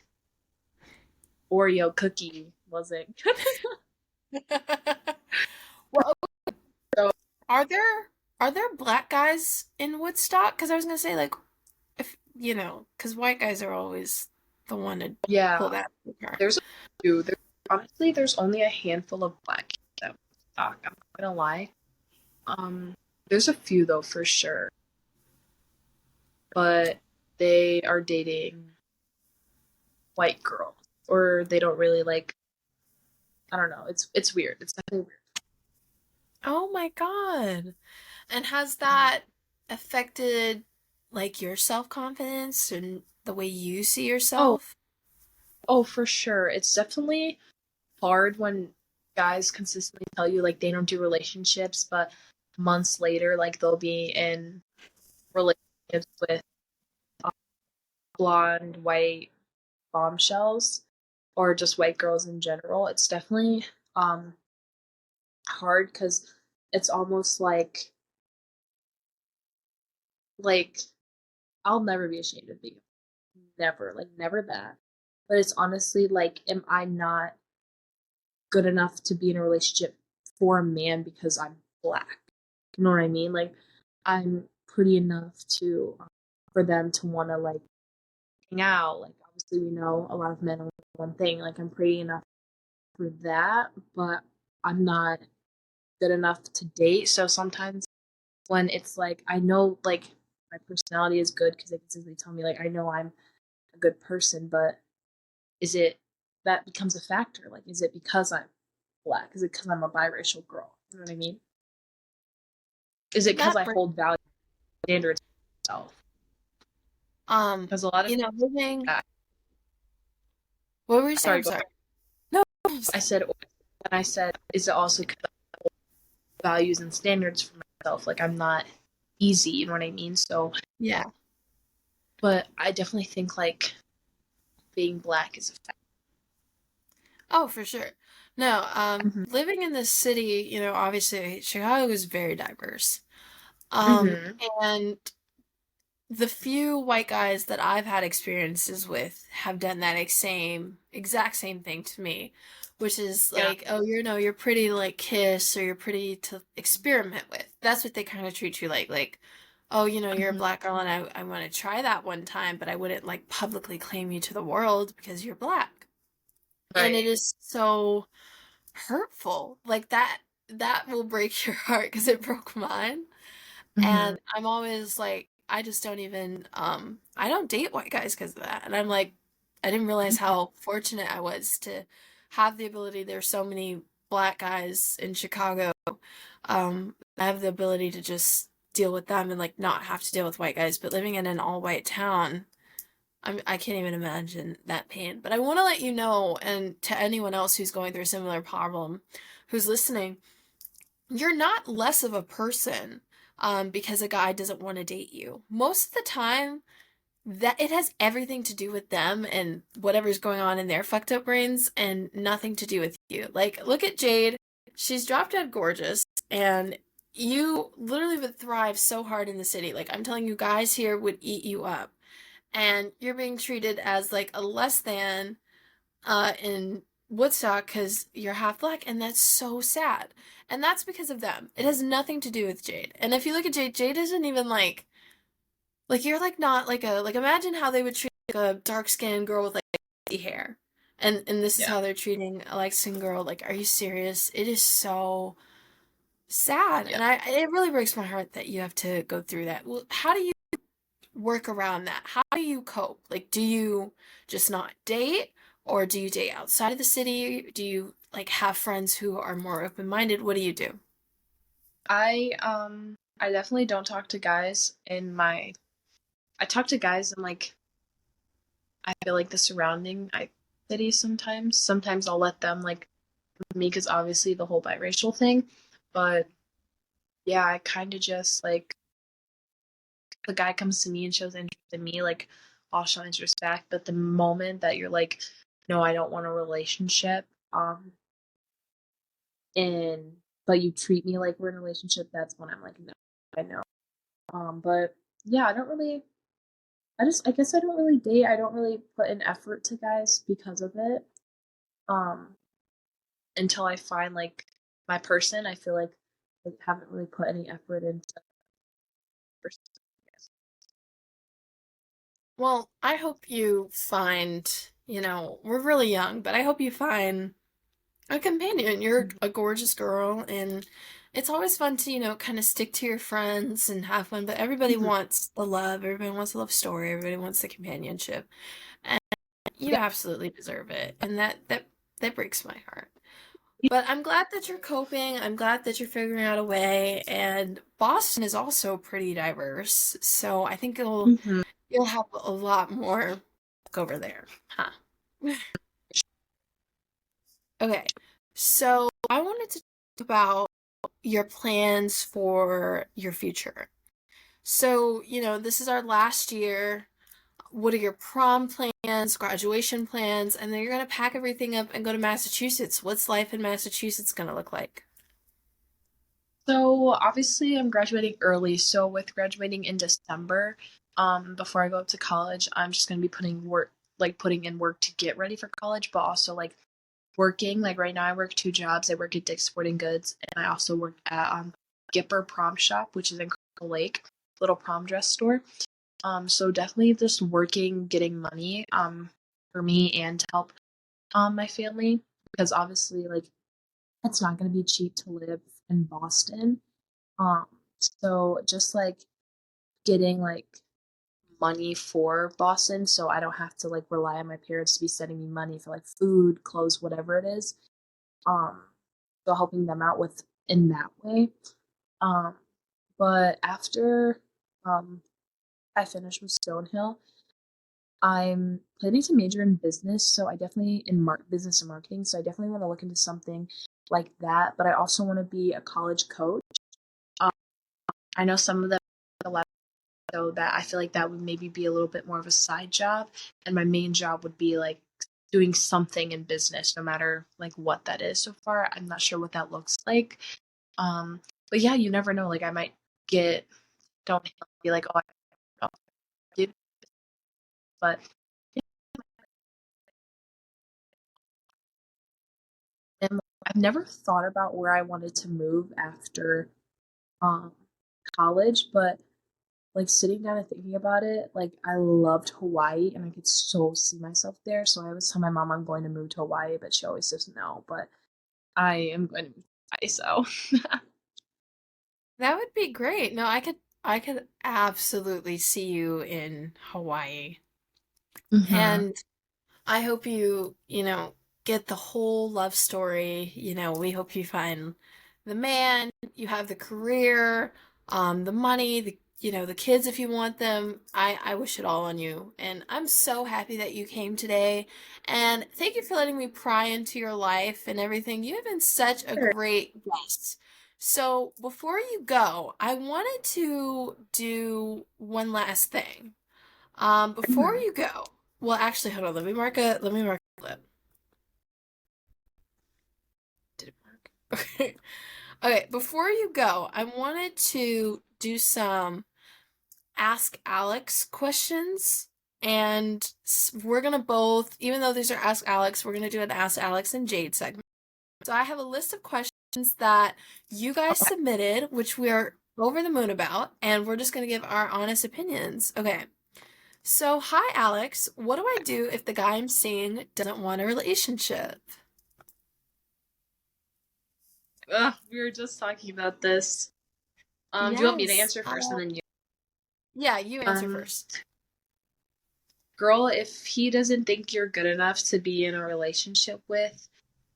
Oreo cookie wasn't." Well, So, are there black guys in Woodstock? Because I was gonna say like if because white guys are always the one to yeah, pull that car. there's a few. Honestly, there's only a handful of black kids that talk. I'm not gonna lie. Um, there's a few though for sure, but they are dating white girls, or they don't really like. I don't know. It's weird. It's definitely weird. Oh my God. And has Mhm. that affected like your self-confidence and the way you see Oh, yourself? oh, for sure. It's definitely hard when guys consistently tell you like they don't do relationships, but months later, like they'll be in relationships with blonde, white bombshells. or just white girls in general, it's definitely um hard because it's almost like I'll never be ashamed of being never, like never that. But it's honestly like, am I not good enough to be in a relationship for a man because I'm black? You know what I mean? Like, I'm pretty enough to for them to want to like hang out. Like, obviously, we know a lot of men want one thing. Like, I'm pretty enough for that, but I'm not good enough to date. So sometimes when it's like, I know like my personality is good because they can simply tell me like I know I'm a good person, but is it that becomes a factor? Like, is it because I'm black? Is it because I'm a biracial girl? You know what I mean? Is it because That I breaks, hold value standards myself? Because a lot of living. that. What were you saying? Sorry, I'm go sorry. ahead. No. I said, and I said, is it also because I hold values and standards for myself? Like, I'm not easy. You know what I mean? So, Yeah. but I definitely think like being black is a factor. Oh, for sure. No, Mm-hmm. living in this city, obviously Chicago is very diverse. Um, Mm-hmm. and the few white guys that I've had experiences with have done that exact same thing to me, which is Yeah. like, oh, you're pretty to like kiss or you're pretty to experiment with. That's what they kind of treat you like, oh, you're a Mm-hmm. black girl and I want to try that one time, but I wouldn't like publicly claim you to the world because you're black. And it Right. is so hurtful. Like that will break your heart because it broke mine. Mm-hmm. And I'm always like, I just don't even, I don't date white guys because of that. And I'm like, I didn't realize how fortunate I was to have the ability. There's so many black guys in Chicago. I have the ability to just deal with them and like not have to deal with white guys. But living in an all white town, I can't even imagine that pain. But I want to let you know, and to anyone else who's going through a similar problem, who's listening, you're not less of a person because a guy doesn't want to date you. Most of the time, that it has everything to do with them and whatever's going on in their fucked up brains and nothing to do with you. Like, look at Jade. She's drop dead gorgeous, and you literally would thrive so hard in the city. Like, I'm telling you, guys here would eat you up. And you're being treated as like a less than in Woodstock because you're half black, and that's so sad. And that's because of them. It has nothing to do with Jade. And if you look at Jade, Jade isn't even like you're like not like a like imagine how they would treat like a dark skinned girl with like hair. And this is Yeah. how they're treating a light skinned girl. Like, are you serious? It is so sad. Yeah. And it really breaks my heart that you have to go through that. Well, how do you work around that? How do you cope? Like, do you just not date? Or do you date outside of the city? Do you like have friends who are more open-minded? What do you do? I definitely don't talk to guys in my I talk to guys in like I feel like the surrounding cities sometimes. Sometimes I'll let them like me because obviously the whole biracial thing. But yeah, I kind of just like the guy comes to me and shows interest in me, like I'll show his respect. But the moment that you're like, no, I don't want a relationship, and but you treat me like we're in a relationship, that's when I'm like, no, I know. But yeah, I don't really. I guess I don't really date. I don't really put in effort to guys because of it. Um, until I find like my person, I feel like I haven't really put any effort into person, I guess. Well, I hope you find, we're really young, but I hope you find a companion. You're a gorgeous girl, and it's always fun to, kind of stick to your friends and have fun, but everybody Mhm. wants the love, everybody wants a love story, everybody wants the companionship, and you Yeah. absolutely deserve it. And that breaks my heart. But I'm glad that you're coping. I'm glad that you're figuring out a way. And Boston is also pretty diverse, so I think Mhm. you'll have a lot more over there, huh? Okay, so I wanted to talk about your plans for your future. So, this is our last year. what are your prom plans, graduation plans, and then you're going to pack everything up and go to Massachusetts. What's life in Massachusetts going to look like? So obviously I'm graduating early. So with graduating in December, before I go up to college, I'm just gonna be putting in work to get ready for college, but also like working. Like right now I work two jobs. I work at Dick's Sporting Goods and I also work at Gipper Prom Shop, which is in Crystal Lake, little prom dress store. So definitely just working, getting money, for me and to help my family because obviously like it's not gonna be cheap to live in Boston. Um, so just like getting like money for Boston so I don't have to like rely on my parents to be sending me money for like food, clothes, whatever it is. Um, so helping them out with in that way. Um, but after um I finish with Stonehill, I'm planning to major in business, so I definitely in business and marketing, so I definitely want to look into something like that, but I also want to be a college coach. Um, I know some of them so that I feel like that would maybe be a little bit more of a side job, and my main job would be like doing something in business, no matter like what that is. So far, I'm not sure what that looks like. Um, but yeah, you never know. Like I might get don't be like, oh, I don't do, but and I've never thought about where I wanted to move after um college, but like sitting down and thinking about it, like I loved Hawaii and I could so see myself there. So I always tell my mom I'm going to move to Hawaii, but she always says no. But I am going to move to Hawaii, so That would be great. No, I could absolutely see you in Hawaii. mm-hmm. And I hope you get the whole love story. We hope you find the man, you have the career, the money, the kids if you want them. I wish it all on you. And I'm so happy that you came today. And thank you for letting me pry into your life and everything. You have been such a Sure. great guest. So before you go, I wanted to do one last thing. Before Mhm. you go, well, actually, hold on. Let me mark a clip. Did it work? Okay. Okay, before you go, I wanted to do some Ask Alex questions. And we're gonna both, even though these are Ask Alex, we're gonna do an Ask Alex and Jade segment. So I have a list of questions that you guys Okay. submitted, which we are over the moon about, and we're just gonna give our honest opinions. Okay. So, hi Alex, what do I do if the guy I'm seeing doesn't want a relationship? Ugh, we were just talking about this. Do you want me to Yes. answer first and then you? Yeah, you answer Um, first. Girl, if he doesn't think you're good enough to be in a relationship with,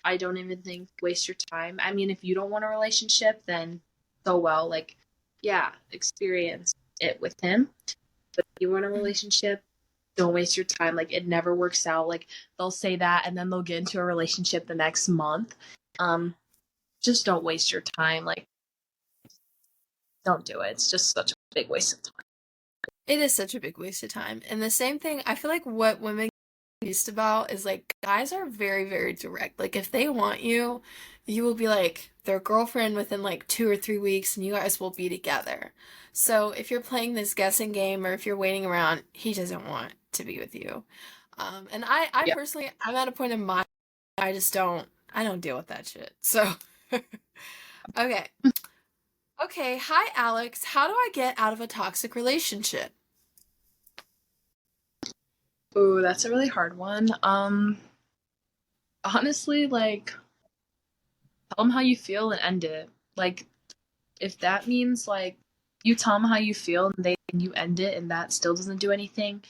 I don't even think waste your time. I mean, if you don't want a relationship, then so well. Like, yeah, experience it with him. But if you want a relationship, don't waste your time. Like, it never works out. Like, they'll say that and then they'll get into a relationship the next month. Um, just don't waste your time. Like, don't do it. It's just such a big waste of time. It is such a big waste of time. And the same thing, I feel like what women get used about is like guys are very, very direct. Like if they want you, you will be like their girlfriend within like 2 or 3 weeks and you guys will be together. So if you're playing this guessing game or if you're waiting around, he doesn't want to be with you. And I Yeah. personally, I'm at a point in my, I don't deal with that shit. So, okay. Okay. Hi, Alex. How do I get out of a toxic relationship? Ooh, that's a really hard one. Honestly, like, tell them how you feel and end it. Like, if that means like you tell them how you feel and you end it and that still doesn't do anything,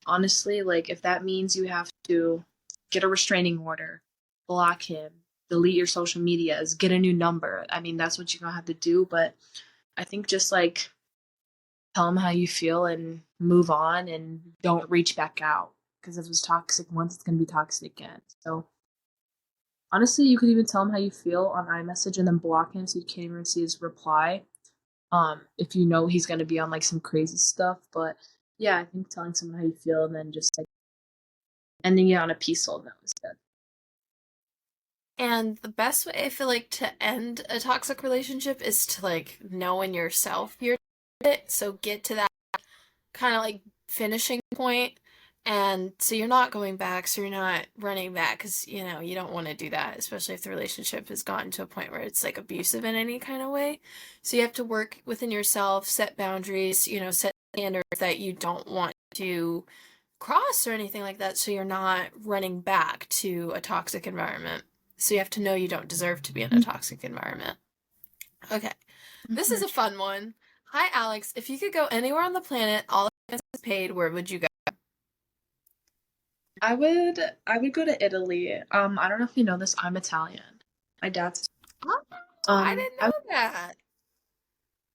honestly, like if that means you have to get a restraining order, block him, delete your social medias, get a new number, I mean that's what you're gonna have to do. But I think just like tell him how you feel and move on and don't reach back out because if it's toxic once, it's gonna be toxic again. So honestly, you could even tell him how you feel on iMessage and then block him so you can't even see his reply. If you know he's gonna be on like some crazy stuff. But yeah, I think telling someone how you feel and then just like ending it on a peaceful note is good. And the best way I feel like to end a toxic relationship is to like know in yourself you're it. So get to that kind of like finishing point, and so you're not going back, so you're not running back because you don't want to do that, especially if the relationship has gotten to a point where it's like abusive in any kind of way. So you have to work within yourself, set boundaries, set standards that you don't want to cross or anything like that, so you're not running back to a toxic environment. So you have to know you don't deserve to be in a toxic environment. Okay, this is Mhm. a fun one. Hi, Alex. If you could go anywhere on the planet, all expenses paid, where would you go? I would go to Italy. I don't know if you know this, I'm Italian. My dad's Oh, I didn't I know that.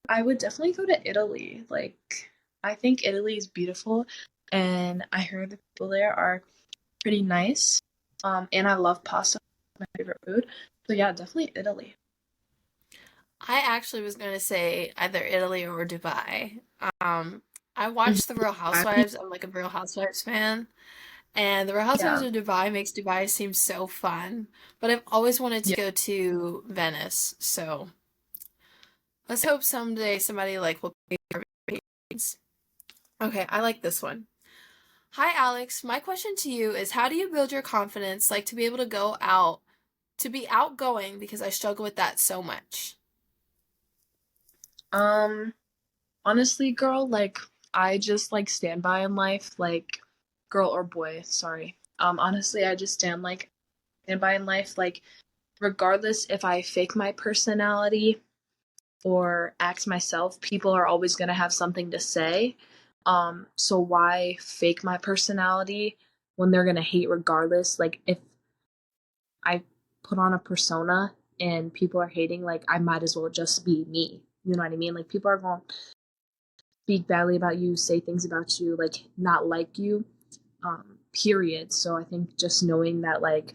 I would definitely go to Italy. Like I think Italy is beautiful and I heard the people there are pretty nice. And I love pasta, my favorite food. So yeah, definitely Italy. I actually was going to say either Italy or Dubai. Um, I Mhm. watched The Real Housewives. I'm like a Real Housewives fan. And The Real Housewives Yeah. of Dubai makes Dubai seem so fun. But I've always wanted to Yeah. go to Venice. So let's hope someday somebody like will pay for vacations. Okay, I like this one. Hi, Alex. My question to you is how do you build your confidence, like to be able to go out, to be outgoing, because I struggle with that so much. Um Honestly, girl, like I just like stand by in life, like girl or boy, sorry. Honestly, I just stand by in life, like regardless if I fake my personality or act myself, people are always gonna have something to say. So why fake my personality when they're gonna hate regardless? Like if I put on a persona and people are hating, like I might as well just be me. You know what I mean? Like people are going to speak badly about you, say things about you, like not like you. Period. So I think just knowing that like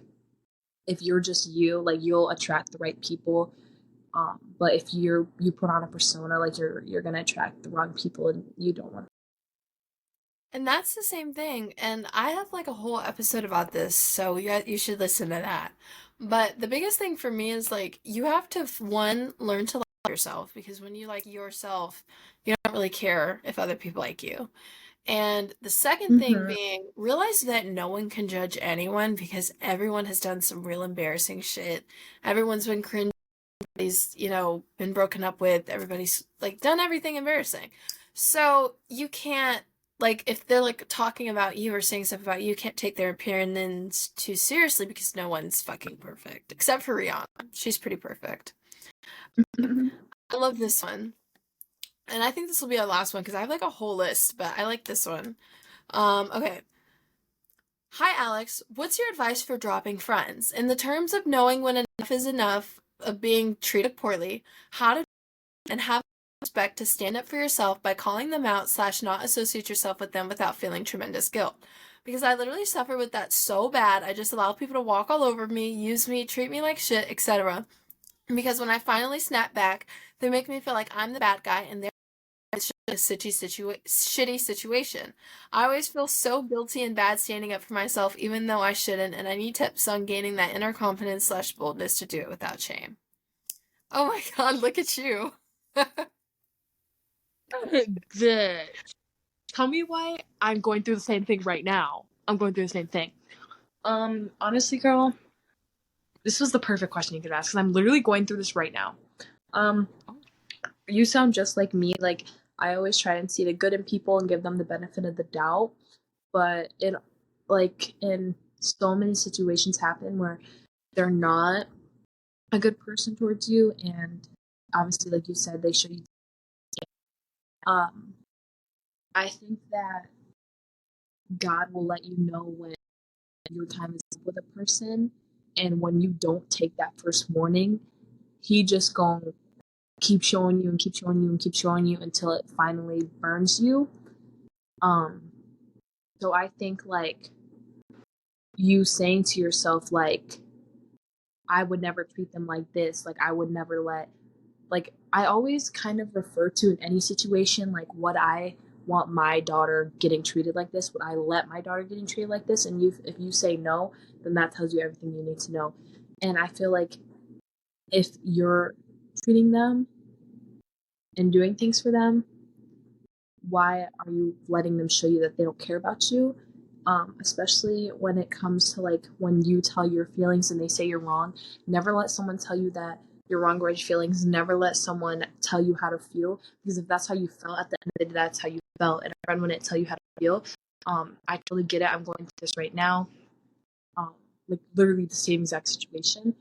if you're just you, like you'll attract the right people. But if you put on a persona, like you're gonna attract the wrong people, and you don't want. And that's the same thing. And I have like a whole episode about this, so you should listen to that. But the biggest thing for me is like you have to one learn to like yourself, because when you like yourself, you don't really care if other people like you. And the second thing Mm-hmm. being, realize that no one can judge anyone because everyone has done some real embarrassing shit. Everyone's been cringe, everybody's, been broken up with, everybody's like done everything embarrassing. So you can't, like, if they're like talking about you or saying stuff about you, you can't take their opinions too seriously because no one's fucking perfect. Except for Rihanna. She's pretty perfect. I love this one. And I think this will be our last one because I have like a whole list, but I like this one. Okay. Hi, Alex. What's your advice for dropping friends? In the terms of knowing when enough is enough of being treated poorly, how to and have respect to stand up for yourself by calling them out slash not associate yourself with them without feeling tremendous guilt. Because I literally suffer with that so bad. I just allow people to walk all over me, use me, treat me like shit, etc. Because when I finally snap back, they make me feel like I'm the bad guy and they're it's just a shitty situation. I always feel so guilty and bad standing up for myself, even though I shouldn't, and I need tips on gaining that inner confidence slash boldness to do it without shame. Oh my god, look at you. The Tell me why I'm going through the same thing right now. I'm going through the same thing. Honestly, girl, this was the perfect question you could ask because I'm literally going through this right now. Um, you sound just like me. Like I always try and see the good in people and give them the benefit of the doubt. But in so many situations happen where they're not a good person towards you, and obviously, like you said, they show you. Um, I think that God will let you know when your time is up with a person, and when you don't take that first warning, He just gonna keep showing you and keep showing you and keep showing you until it finally burns you. Um, so I think like you saying to yourself like I would never treat them like this, like I would never let like I always kind of refer to in any situation like what I want my daughter getting treated like this? Would I let my daughter getting treated like this? And if you say no, then that tells you everything you need to know. And I feel like if you're treating them and doing things for them, why are you letting them show you that they don't care about you? Especially when it comes to like when you tell your feelings and they say you're wrong. Never let someone tell you that you're wrong or your feelings. Never let someone tell you how to feel, because if that's how you felt at the end of the day, that's how you felt. And a friend wouldn't tell you how to feel. I totally get it. I'm going through this right now. Like literally the same exact situation.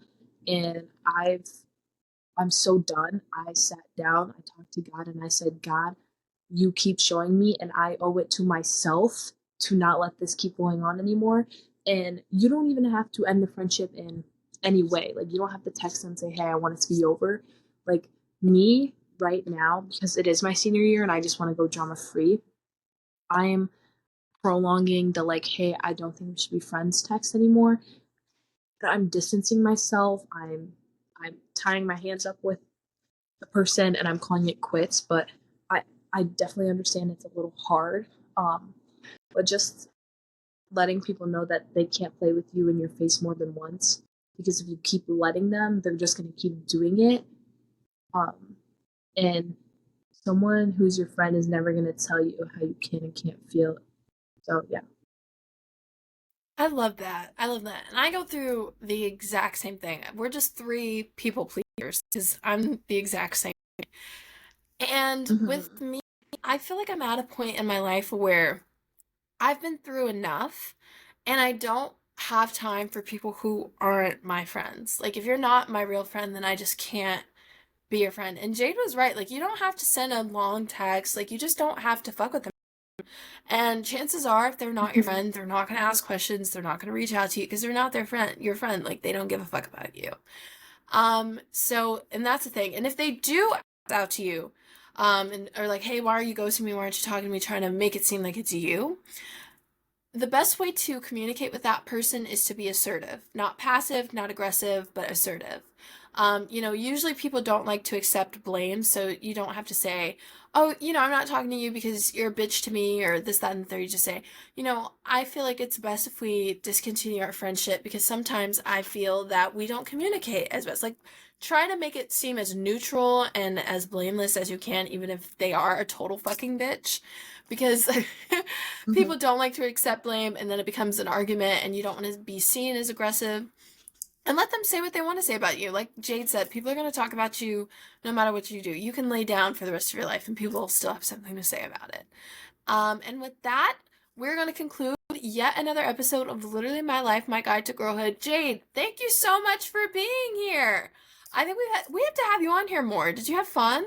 And I'm so done. I sat down, I talked to God, and I said, God, you keep showing me, and I owe it to myself to not let this keep going on anymore. And you don't even have to end the friendship in any way. Like, you don't have to text them and say, hey, I want it to be over. Like, me right now, because it is my senior year and I just want to go drama free, I am prolonging the, like, hey, I don't think we should be friends text anymore. I'm distancing myself. I'm tying my hands up with the person and I'm calling it quits. But I I definitely understand it's a little hard. Um, but just letting people know that they can't play with you in your face more than once, because if you keep letting them, they're just going to keep doing it. Um, and someone who's your friend is never going to tell you how you can and can't feel. So yeah. I love that. I love that. And I go through the exact same thing. We're just three people pleasers because I'm the exact same. And with Mm-hmm. me, I feel like I'm at a point in my life where I've been through enough and I don't have time for people who aren't my friends. Like, if you're not my real friend, then I just can't be your friend. And Jade was right. Like, you don't have to send a long text. Like, you just don't have to fuck with them. And chances are, if they're not your Mm-hmm. friend, they're not going to ask questions. They're not going to reach out to you because they're not their friend, your friend. Like, they don't give a fuck about you. And that's the thing. And if they do ask out to you, and are like, hey, why are you ghosting me? Why aren't you talking to me? Trying to make it seem like it's you. The best way to communicate with that person is to be assertive, not passive, not aggressive, but assertive. Usually people don't like to accept blame, so you don't have to say, oh, I'm not talking to you because you're a bitch to me or this, that, and the third. You just say, I feel like it's best if we discontinue our friendship because sometimes I feel that we don't communicate as best. Like, try to make it seem as neutral and as blameless as you can, even if they are a total fucking bitch. Because Mm-hmm. people don't like to accept blame and then it becomes an argument and you don't want to be seen as aggressive. And let them say what they want to say about you. Like Jade said, people are going to talk about you no matter what you do. You can lay down for the rest of your life and people will still have something to say about it. And with that, we're going to conclude yet another episode of Literally My Life, My Guide to Girlhood. Jade, thank you so much for being here. I think we have to have you on here more. Did you have fun?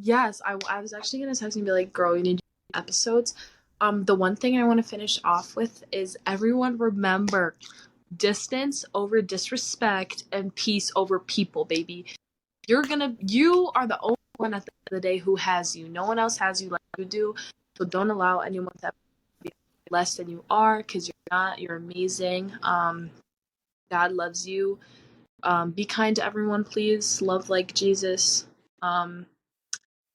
Yes, I was actually gonna text and be like, girl, you need to do episodes. The one thing I want to finish off with is everyone remember distance over disrespect and peace over people, baby. You are the only one at the end of the day who has you. No one else has you like you do. So don't allow anyone to be less than you are, because you're not. You're amazing. God loves you. Be kind to everyone, please. Love like Jesus. Um,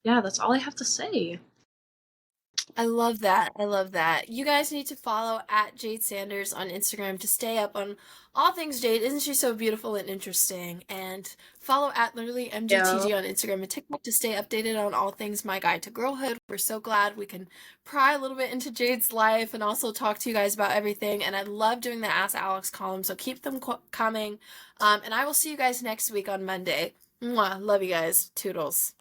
yeah, that's all I have to say. I love that. I love that. You guys need to follow at Jade Sanders on Instagram to stay up on all things Jade. Isn't she so beautiful and interesting? And follow at literally Yeah. MGTG on Instagram and TikTok to stay updated on all things My Guide to Girlhood. We're so glad we can pry a little bit into Jade's life and also talk to you guys about everything. And I love doing the Ask Alex column, so keep them coming. And I will see you guys next week on Monday. Mwah. Love you guys. Toodles.